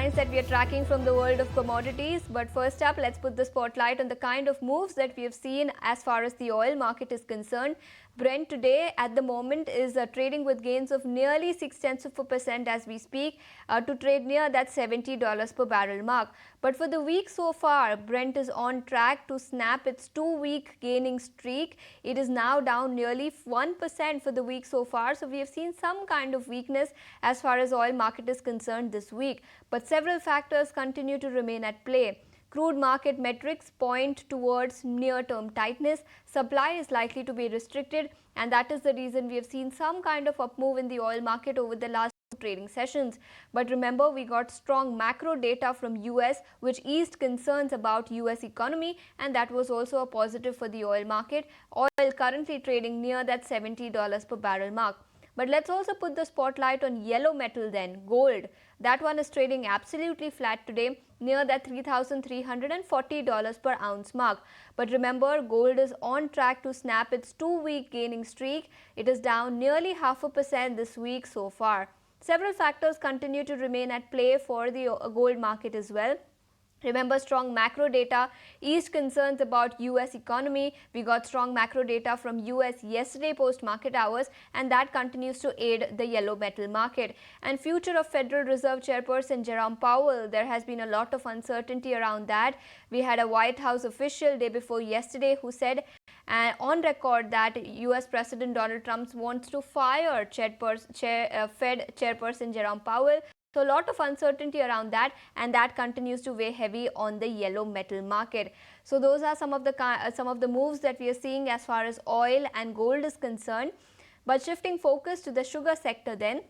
headlines that we are tracking from the world of commodities. But first up, let's put the spotlight on the kind of moves that we have seen as far as the oil market is concerned. Brent today at the moment is trading with gains of nearly 0.6% as we speak to trade near that $70 per barrel mark. But for the week so far, Brent is on track to snap its 2-week gaining streak. It is now down nearly 1% for the week so far. So we have seen some kind of weakness as far as oil market is concerned this week. But several factors continue to remain at play. Crude market metrics point towards near-term tightness. Supply is likely to be restricted, and that is the reason we have seen some kind of up move in the oil market over the last trading sessions. But remember, we got strong macro data from US which eased concerns about US economy, and that was also a positive for the oil market. Oil currently trading near that $70 per barrel mark. But let's also put the spotlight on yellow metal then, gold. That one is trading absolutely flat today, near that $3,340 per ounce mark. But remember, gold is on track to snap its 2-week gaining streak. It is down nearly 0.5% this week so far. Several factors continue to remain at play for the gold market as well. Remember, strong macro data eased concerns about US economy. We got strong macro data from US yesterday post market hours, and that continues to aid the yellow metal market. And future of Federal Reserve Chairperson Jerome Powell, there has been a lot of uncertainty around that. We had a White House official day before yesterday who said on record that US President Donald Trump wants to fire Fed Chairperson Jerome Powell. So a lot of uncertainty around that, and that continues to weigh heavy on the yellow metal market. So those are some of the moves that we are seeing as far as oil and gold is concerned. But shifting focus to the sugar sector then,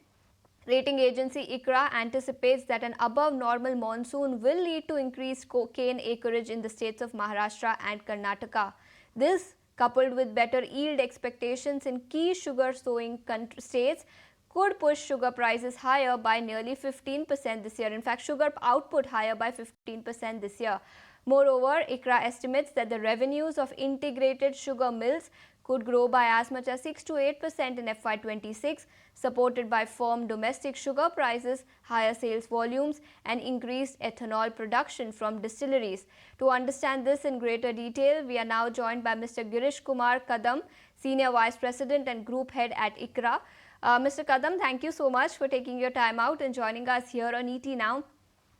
rating agency ICRA anticipates that an above normal monsoon will lead to increased cane acreage in the states of Maharashtra and Karnataka. This, coupled with better yield expectations in key sugar sowing states, could push sugar prices higher by nearly 15% this year. In fact, sugar output higher by 15% this year. Moreover, ICRA estimates that the revenues of integrated sugar mills could grow by as much as 6 to 8% in FY26, supported by firm domestic sugar prices, higher sales volumes, and increased ethanol production from distilleries. To understand this in greater detail, we are now joined by Mr. Girishkumar Kadam, Senior Vice President and Group Head at ICRA. Mr. Kadam, thank you so much for taking your time out and joining us here on ET Now.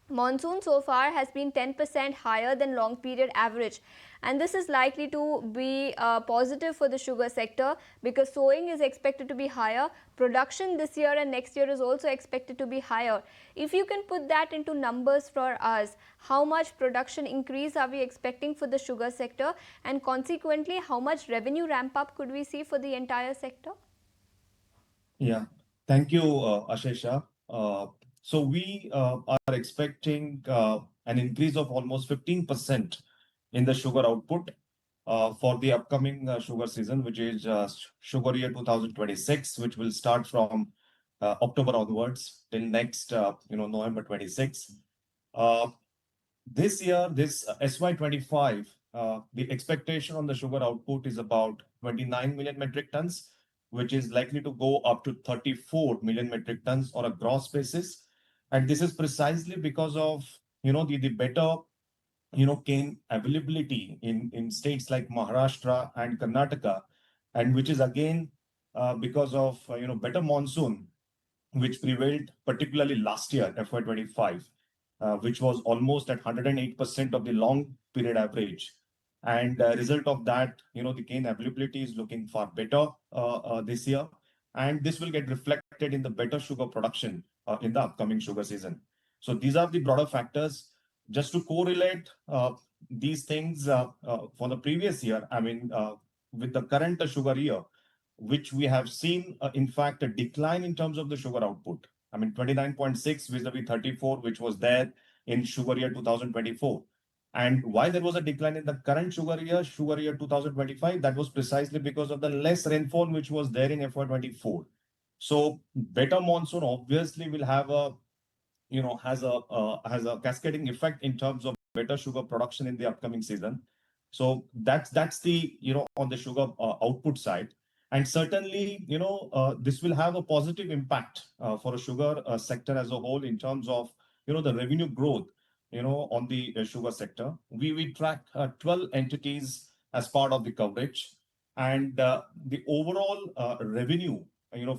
Monsoon so far has been 10% higher than long period average, and this is likely to be positive for the sugar sector because sowing is expected to be higher. Production this year and next year is also expected to be higher. If you can put that into numbers for us, how much production increase are we expecting for the sugar sector, and consequently how much revenue ramp up could we see for the entire sector? Yeah, thank you, Ashesha. So we are expecting an increase of almost 15% in the sugar output for the upcoming sugar season, which is sugar year 2026, which will start from October onwards till next, November 26. This year, this FY25, the expectation on the sugar output is about 29 million metric tons, which is likely to go up to 34 million metric tons on a gross basis. And this is precisely because of, the better, cane availability in states like Maharashtra and Karnataka, and which is again because of, better monsoon, which prevailed particularly last year, FY25, which was almost at 108% of the long period average. And result of that, the cane availability is looking far better this year. And this will get reflected in the better sugar production in the upcoming sugar season. So these are the broader factors. Just to correlate these things for the previous year, with the current sugar year, which we have seen, in fact, a decline in terms of the sugar output. 29.6 vis-a-vis 34, which was there in sugar year 2024. And why there was a decline in the current sugar year 2025, that was precisely because of the less rainfall which was there in FY24. So better monsoon obviously will have has a cascading effect in terms of better sugar production in the upcoming season. So that's the on the sugar output side. And certainly, this will have a positive impact for a sugar sector as a whole in terms of the revenue growth, on the sugar sector. We track 12 entities as part of the coverage, and the overall revenue,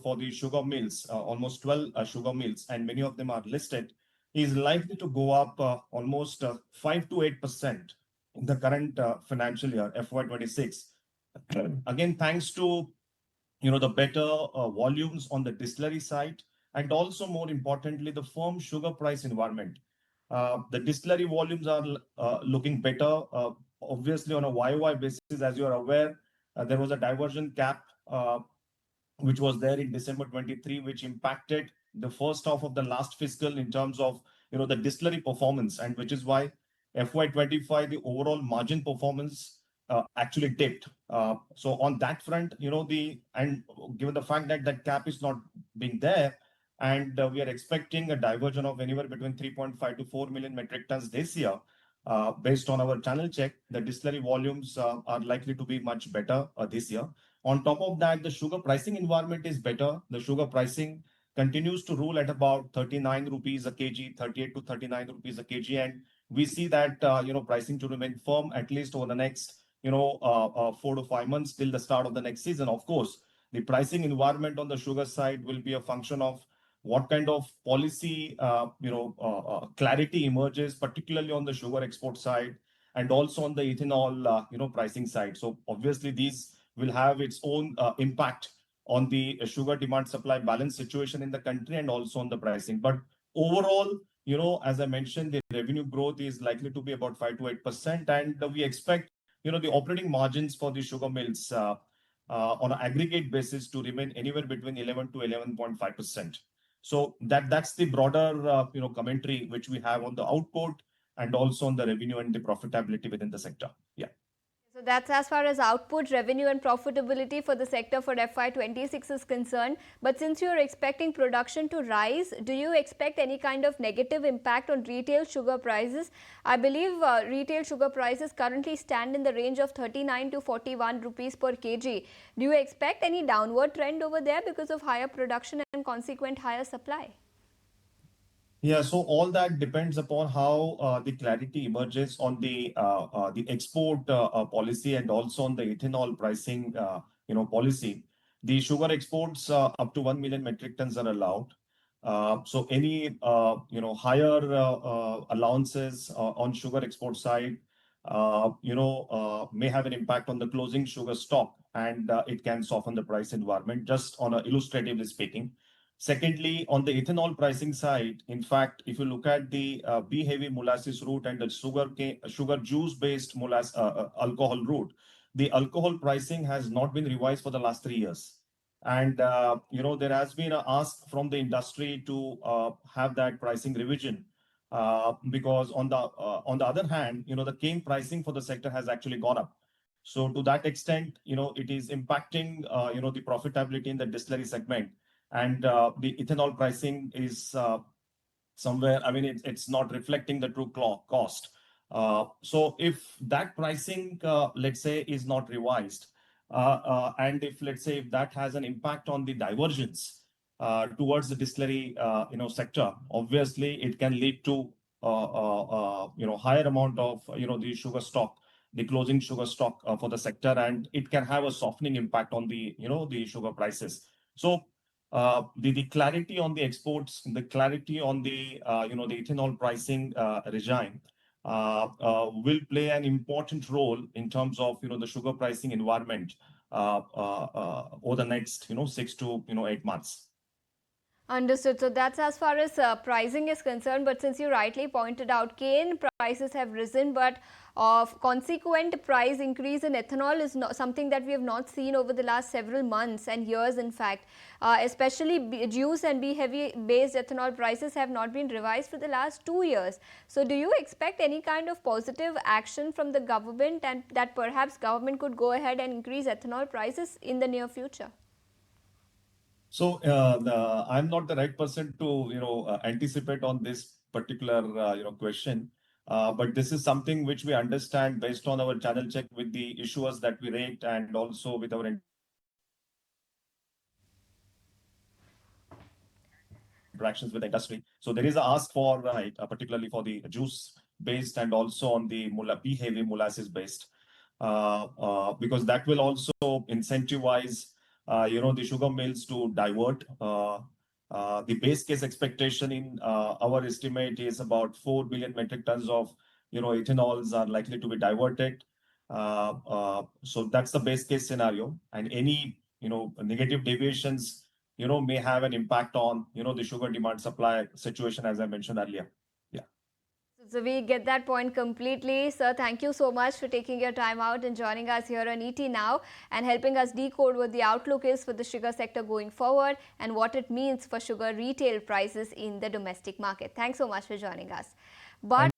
for the sugar mills, almost 12 sugar mills, and many of them are listed, is likely to go up almost 5 to 8% in the current financial year, FY26. Again, thanks to the better volumes on the distillery side, and also more importantly, the firm sugar price environment. The distillery volumes are looking better. Obviously, on a YOY basis, as you are aware, there was a diversion cap which was there in December 23, which impacted the first half of the last fiscal in terms of the distillery performance, and which is why FY25 the overall margin performance actually dipped. So on that front, given the fact that that cap is not being there, and we are expecting a diversion of anywhere between 3.5 to 4 million metric tons this year. Based on our channel check, the distillery volumes are likely to be much better this year. On top of that, the sugar pricing environment is better. The sugar pricing continues to rule at about 39 rupees a kg, 38 to 39 rupees a kg, and we see that pricing to remain firm at least over the next 4 to 5 months till the start of the next season. Of course, the pricing environment on the sugar side will be a function of what kind of policy clarity emerges, particularly on the sugar export side and also on the ethanol pricing side. So obviously these will have its own impact on the sugar demand supply balance situation in the country and also on the pricing. But overall, as I mentioned, the revenue growth is likely to be about 5 to 8%, and we expect the operating margins for the sugar mills on an aggregate basis to remain anywhere between 11 to 11.5%. So that's the broader commentary which we have on the output and also on the revenue and the profitability within the sector. Yeah. So that's as far as output, revenue and profitability for the sector for FY26 is concerned. But since you're expecting production to rise, do you expect any kind of negative impact on retail sugar prices? I believe retail sugar prices currently stand in the range of 39 to 41 rupees per kg. Do you expect any downward trend over there because of higher production and consequent higher supply? Yeah, so all that depends upon how the clarity emerges on the export policy and also on the ethanol pricing policy. The sugar exports up to 1 million metric tons are allowed. So any higher allowances on sugar export side may have an impact on the closing sugar stock, and it can soften the price environment, just on a illustratively speaking. Secondly, on the ethanol pricing side, in fact, if you look at the B-heavy molasses route and the sugar juice-based alcohol route, the alcohol pricing has not been revised for the last 3 years. And, there has been an ask from the industry to have that pricing revision because on the other hand, the cane pricing for the sector has actually gone up. So to that extent, it is impacting, the profitability in the distillery segment. And the ethanol pricing is somewhere, I mean, it's not reflecting the true cost. So if that pricing, let's say, is not revised, and if, let's say, if that has an impact on the divergence towards the distillery, sector, obviously it can lead to, higher amount of, the sugar stock, the closing sugar stock for the sector, and it can have a softening impact on the, the sugar prices. So the clarity on the exports, the clarity on the the ethanol pricing regime will play an important role in terms of the sugar pricing environment over the next 6 to 8 months. Understood. So that's as far as pricing is concerned. But since you rightly pointed out, cane prices have risen, but consequent price increase in ethanol is not something that we have not seen over the last several months and years. In fact, especially juice and B-heavy based ethanol prices have not been revised for the last 2 years. So do you expect any kind of positive action from the government, and that perhaps government could go ahead and increase ethanol prices in the near future? So I'm not the right person to anticipate on this particular question, but this is something which we understand based on our channel check with the issuers that we rate and also with our interactions with the industry. So there is a ask for, particularly for the juice based and also on the P heavy molasses based, because that will also incentivize, the sugar mills to divert. The base case expectation in our estimate is about 4 billion metric tons of, ethanols are likely to be diverted. So that's the base case scenario, and any, negative deviations, may have an impact on, the sugar demand supply situation, as I mentioned earlier. Yeah. So we get that point completely. Sir, thank you so much for taking your time out and joining us here on ET Now and helping us decode what the outlook is for the sugar sector going forward and what it means for sugar retail prices in the domestic market. Thanks so much for joining us. But